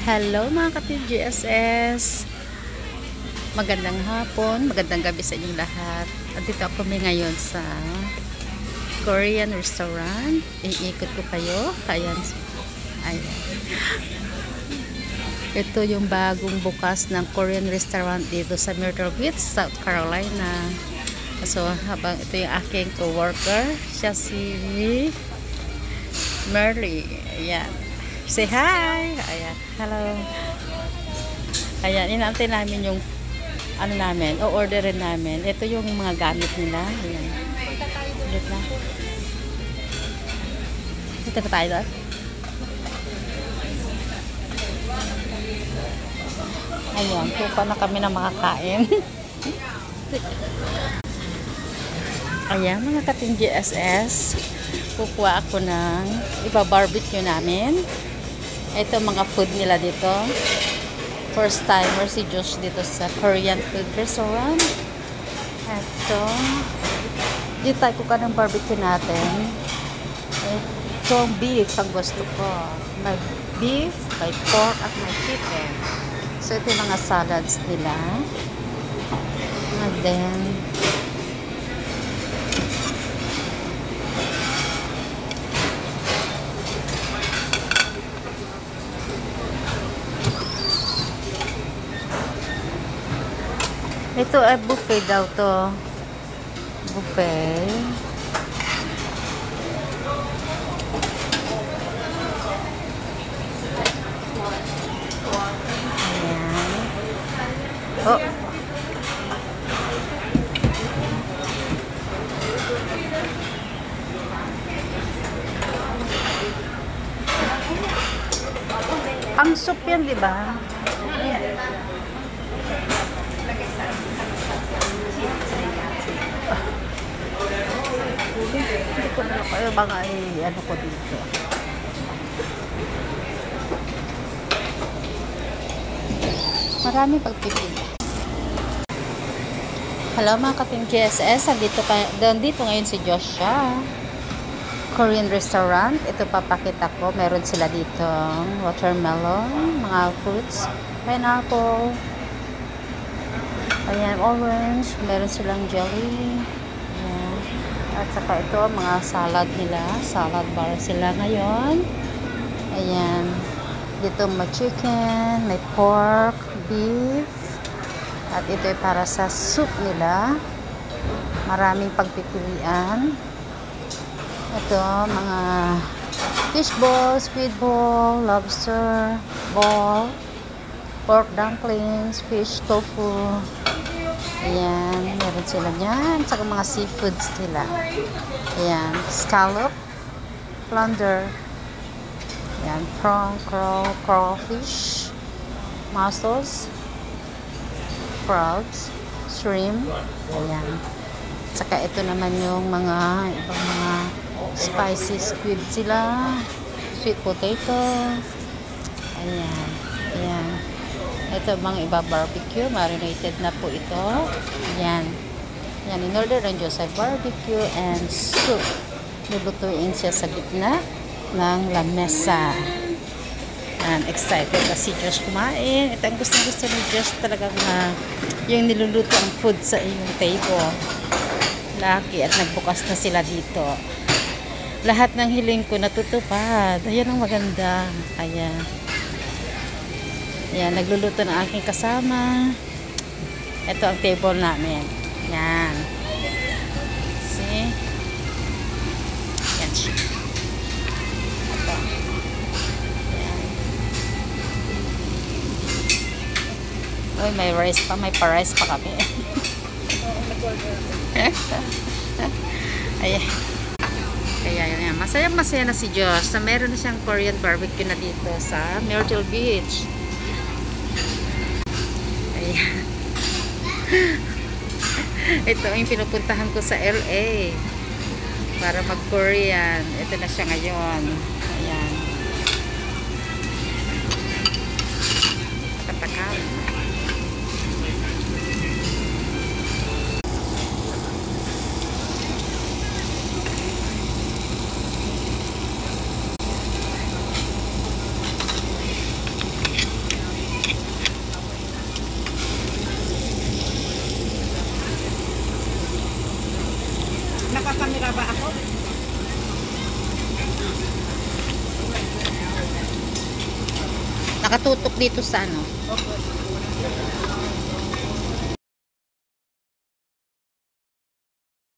Hello mga ka-TGSS, magandang hapon, magandang gabi sa inyong lahat. Andito ako ngayon sa Korean restaurant. Iikot ko kayo. Ayan. Ito yung bagong bukas ng Korean restaurant dito sa Myrtle Beach, South Carolina. So habang ito yung aking co-worker, siya si Merly. Ayan. Say hi! Ayan. Hello. Ayan. Inaantay namin yung ano namin, o-orderin namin. Ito yung mga gamit nila. Ayan. Ulit na. Ito na tayo doon. Ayan. Tupa na kami na makakain. Ayan. Mga kating GSS. Kukuha ako ng iba-barbecue namin. Ito mga food nila dito. First timer si Josh dito sa Korean food restaurant. Ito. Dito tayo kukuha ng barbecue natin. Ito beef ang gusto ko. May beef, may pork at may chicken. So ito yung mga salads nila. And then ito ay buffet daw to. Buffet. Ayan. Oh. Ang soup yan, di ba? Hindi ko na kayo mga ano ko dito. Marami pagpipili. Hello mga kating GSS. Dito ngayon si Joshua. Korean restaurant. Ito papakita ko. Meron sila dito watermelon, mga fruits, pineapple, ayan, orange. Meron silang jelly. Ayan. At saka ito, mga salad nila. Salad bar sila ngayon. Ayan. Dito may chicken, may pork, beef. At ito ay para sa soup nila. Maraming pagpipilian. Ito, mga fish ball, squid ball, lobster ball, pork dumplings, fish tofu. Ayan, meron sila dyan. Saka mga seafoods nila. Ayan, scallop, flounder. Ayan, prawn, crawfish, mussels, crabs, shrimp. Ayan. Saka ito naman yung mga ibang mga spicy squid sila. Sweet potato. Ayan. Ayan. Ito mga iba barbecue. Marinated na po ito. Ayan. Ayan. In-order ng Diyos ay barbecue and soup. Lulutuin siya sa gitna ng lamesa. And excited na si Josh kumain. Ito ang gusto ni Josh talagang yung niluluto ang food sa iyong table. Lucky at nagbukas na sila dito. Lahat ng hiling ko natutupad. Ayan ang maganda. Ayan. Ayan, nagluluto ng aking kasama. Ito ang table namin. Ayan. See? Ayan siya. Ito. Ayan. Uy, may rice pa. May pa-rice pa kami. Ayan. Kaya yan. Masaya na si Josh na meron na siyang Korean barbecue na dito sa Myrtle Beach. Ayan. Ito yung pinupuntahan ko sa LA para mag-Korean. Ito na siya ngayon. Ayan. Katakal. Nakatutok dito sa ano.